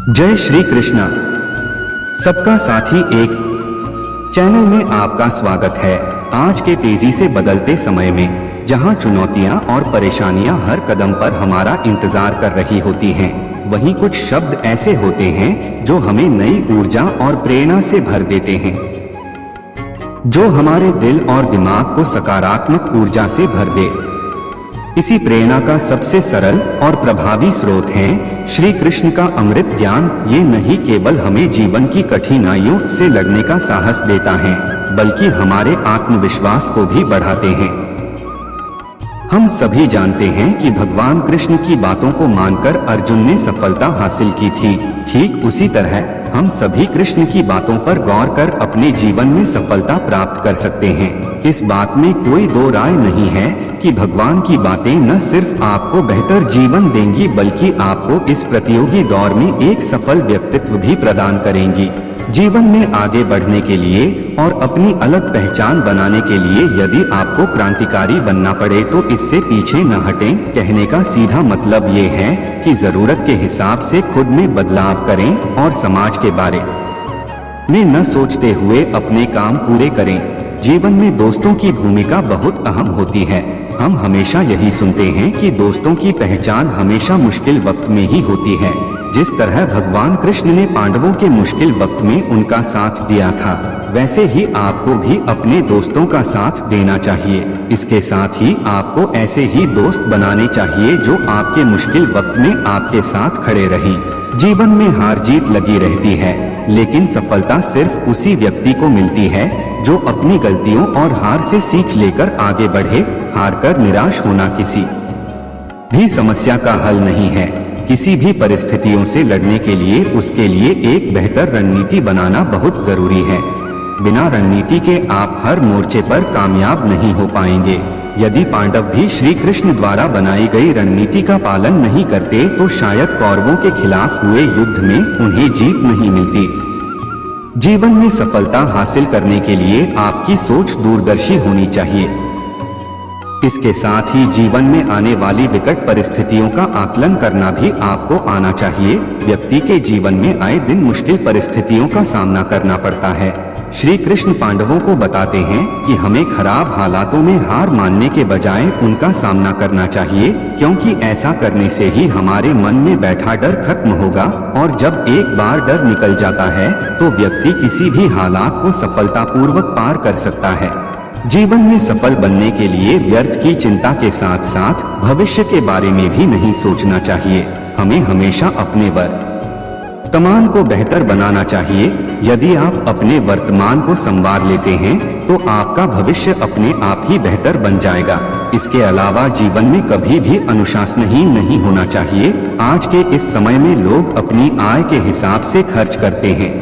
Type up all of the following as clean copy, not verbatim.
जय श्री कृष्णा। सबका साथी एक चैनल में आपका स्वागत है। आज के तेजी से बदलते समय में जहां चुनौतियां और परेशानियां हर कदम पर हमारा इंतजार कर रही होती हैं, वहीं कुछ शब्द ऐसे होते हैं जो हमें नई ऊर्जा और प्रेरणा से भर देते हैं, जो हमारे दिल और दिमाग को सकारात्मक ऊर्जा से भर दे। इसी प्रेरणा का सबसे सरल और प्रभावी स्रोत है श्री कृष्ण का अमृत ज्ञान। ये नहीं केवल हमें जीवन की कठिनाइयों से लड़ने का साहस देता है, बल्कि हमारे आत्मविश्वास को भी बढ़ाते हैं। हम सभी जानते हैं कि भगवान कृष्ण की बातों को मानकर अर्जुन ने सफलता हासिल की थी। ठीक उसी तरह हम सभी कृष्ण की बातों पर गौर कर अपने जीवन में सफलता प्राप्त कर सकते हैं। इस बात में कोई दो राय नहीं है कि भगवान की बातें न सिर्फ आपको बेहतर जीवन देंगी, बल्कि आपको इस प्रतियोगी दौर में एक सफल व्यक्तित्व भी प्रदान करेंगी। जीवन में आगे बढ़ने के लिए और अपनी अलग पहचान बनाने के लिए यदि आपको क्रांतिकारी बनना पड़े तो इससे पीछे न हटें। कहने का सीधा मतलब ये है कि जरूरत के हिसाब से खुद में बदलाव करें और समाज के बारे में न सोचते हुए अपने काम पूरे करें। जीवन में दोस्तों की भूमिका बहुत अहम होती है। हम हमेशा यही सुनते हैं कि दोस्तों की पहचान हमेशा मुश्किल वक्त में ही होती है। जिस तरह भगवान कृष्ण ने पांडवों के मुश्किल वक्त में उनका साथ दिया था, वैसे ही आपको भी अपने दोस्तों का साथ देना चाहिए। इसके साथ ही आपको ऐसे ही दोस्त बनाने चाहिए जो आपके मुश्किल वक्त में आपके साथ खड़े रहें। जीवन में हार जीत लगी रहती है, लेकिन सफलता सिर्फ उसी व्यक्ति को मिलती है जो अपनी गलतियों और हार से सीख लेकर आगे बढ़े। हार कर निराश होना किसी भी समस्या का हल नहीं है। किसी भी परिस्थितियों से लड़ने के लिए उसके लिए एक बेहतर रणनीति बनाना बहुत जरूरी है। बिना रणनीति के आप हर मोर्चे पर कामयाब नहीं हो पाएंगे। यदि पांडव भी श्री कृष्ण द्वारा बनाई गई रणनीति का पालन नहीं करते तो शायद कौरवों के खिलाफ हुए युद्ध में उन्हें जीत नहीं मिलती। जीवन में सफलता हासिल करने के लिए आपकी सोच दूरदर्शी होनी चाहिए। इसके साथ ही जीवन में आने वाली विकट परिस्थितियों का आकलन करना भी आपको आना चाहिए। व्यक्ति के जीवन में आए दिन मुश्किल परिस्थितियों का सामना करना पड़ता है। श्री कृष्ण पांडवों को बताते हैं कि हमें खराब हालातों में हार मानने के बजाय उनका सामना करना चाहिए, क्योंकि ऐसा करने से ही हमारे मन में बैठा डर खत्म होगा। और जब एक बार डर निकल जाता है तो व्यक्ति किसी भी हालात को सफलतापूर्वक पार कर सकता है। जीवन में सफल बनने के लिए व्यर्थ की चिंता के साथ साथ भविष्य के बारे में भी नहीं सोचना चाहिए। हमें हमेशा अपने वर्तमान को बेहतर बनाना चाहिए। यदि आप अपने वर्तमान को संवार लेते हैं तो आपका भविष्य अपने आप ही बेहतर बन जाएगा। इसके अलावा जीवन में कभी भी अनुशासनहीन नहीं होना चाहिए। आज के इस समय में लोग अपनी आय के हिसाब से खर्च करते हैं,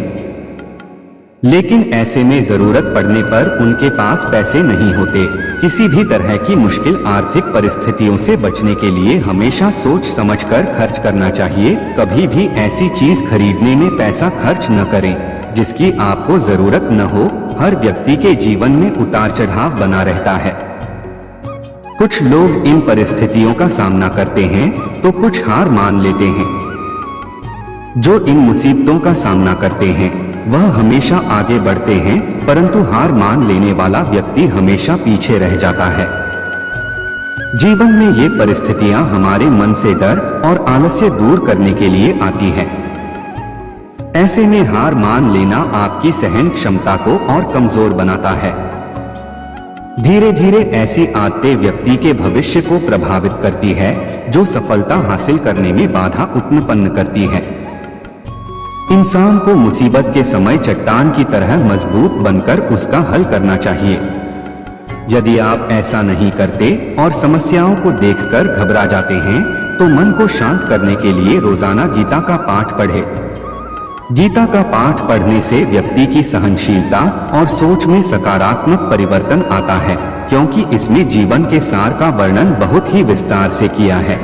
लेकिन ऐसे में जरूरत पड़ने पर उनके पास पैसे नहीं होते। किसी भी तरह की मुश्किल आर्थिक परिस्थितियों से बचने के लिए हमेशा सोच समझकर खर्च करना चाहिए। कभी भी ऐसी चीज खरीदने में पैसा खर्च न करें जिसकी आपको जरूरत न हो। हर व्यक्ति के जीवन में उतार चढ़ाव बना रहता है। कुछ लोग इन परिस्थितियों का सामना करते हैं तो कुछ हार मान लेते हैं। जो इन मुसीबतों का सामना करते हैं वह हमेशा आगे बढ़ते हैं, परंतु हार मान लेने वाला व्यक्ति हमेशा पीछे रह जाता है। जीवन में ये परिस्थितियां हमारे मन से डर और आलस्य दूर करने के लिए आती हैं। ऐसे में हार मान लेना आपकी सहन क्षमता को और कमजोर बनाता है। धीरे धीरे ऐसी आदतें व्यक्ति के भविष्य को प्रभावित करती है, जो सफलता हासिल करने में बाधा उत्पन्न करती है। इंसान को मुसीबत के समय चट्टान की तरह मजबूत बनकर उसका हल करना चाहिए। यदि आप ऐसा नहीं करते और समस्याओं को देखकर घबरा जाते हैं तो मन को शांत करने के लिए रोजाना गीता का पाठ पढ़ें। गीता का पाठ पढ़ने से व्यक्ति की सहनशीलता और सोच में सकारात्मक परिवर्तन आता है, क्योंकि इसमें जीवन के सार का वर्णन बहुत ही विस्तार से किया है।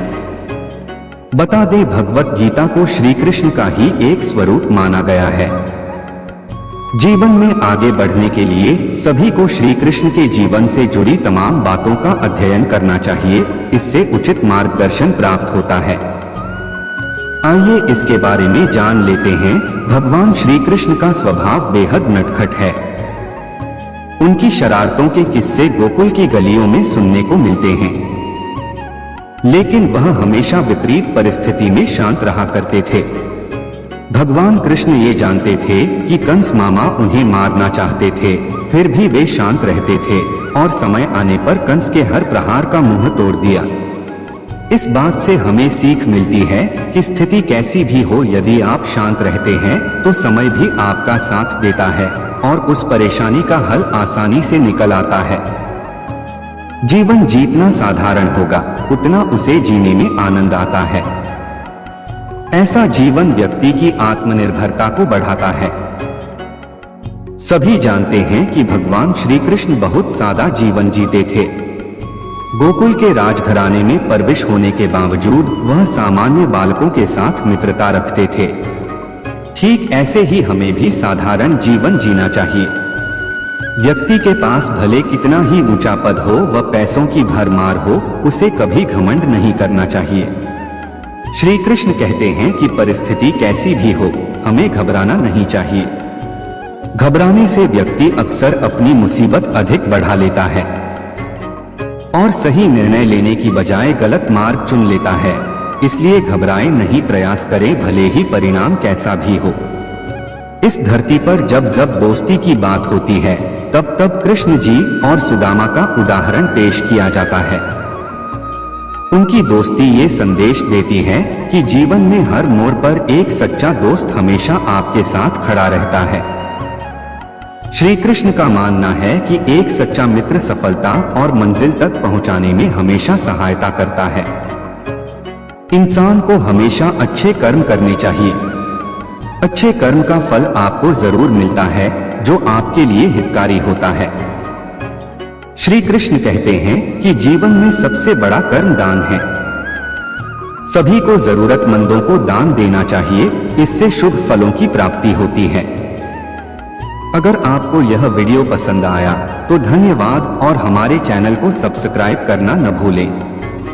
बता दें, भगवत गीता को श्री कृष्ण का ही एक स्वरूप माना गया है। जीवन में आगे बढ़ने के लिए सभी को श्री कृष्ण के जीवन से जुड़ी तमाम बातों का अध्ययन करना चाहिए। इससे उचित मार्गदर्शन प्राप्त होता है। आइए इसके बारे में जान लेते हैं। भगवान श्री कृष्ण का स्वभाव बेहद नटखट है। उनकी शरारतों के किस्से गोकुल की गलियों में सुनने को मिलते हैं, लेकिन वह हमेशा विपरीत परिस्थिति में शांत रहा करते थे। भगवान कृष्ण ये जानते थे कि कंस मामा उन्हें मारना चाहते थे, फिर भी वे शांत रहते थे और समय आने पर कंस के हर प्रहार का मुंह तोड़ दिया। इस बात से हमें सीख मिलती है कि स्थिति कैसी भी हो, यदि आप शांत रहते हैं तो समय भी आपका साथ देता है और उस परेशानी का हल आसानी से निकल आता है। जीवन जितना साधारण होगा उतना उसे जीने में आनंद आता है। ऐसा जीवन व्यक्ति की आत्मनिर्भरता को बढ़ाता है। सभी जानते हैं कि भगवान श्री कृष्ण बहुत सादा जीवन जीते थे। गोकुल के राजघराने में परविश होने के बावजूद वह सामान्य बालकों के साथ मित्रता रखते थे। ठीक ऐसे ही हमें भी साधारण जीवन जीना चाहिए। व्यक्ति के पास भले कितना ही ऊंचा पद हो व पैसों की भरमार हो, उसे कभी घमंड नहीं करना चाहिए। श्री कृष्ण कहते हैं कि परिस्थिति कैसी भी हो, हमें घबराना नहीं चाहिए। घबराने से व्यक्ति अक्सर अपनी मुसीबत अधिक बढ़ा लेता है और सही निर्णय लेने की बजाय गलत मार्ग चुन लेता है। इसलिए घबराएं नहीं, प्रयास करें भले ही परिणाम कैसा भी हो। इस धरती पर जब जब दोस्ती की बात होती है तब तब कृष्ण जी और सुदामा का उदाहरण पेश किया जाता है। उनकी दोस्ती ये संदेश देती है कि जीवन में हर मोड़ पर एक सच्चा दोस्त हमेशा आपके साथ खड़ा रहता है। श्री कृष्ण का मानना है कि एक सच्चा मित्र सफलता और मंजिल तक पहुंचाने में हमेशा सहायता करता है। इंसान को हमेशा अच्छे कर्म करने चाहिए। अच्छे कर्म का फल आपको जरूर मिलता है, जो आपके लिए हितकारी होता है। श्री कृष्ण कहते हैं कि जीवन में सबसे बड़ा कर्म दान है। सभी को जरूरतमंदों को दान देना चाहिए, इससे शुभ फलों की प्राप्ति होती है। अगर आपको यह वीडियो पसंद आया तो धन्यवाद और हमारे चैनल को सब्सक्राइब करना न भूलें।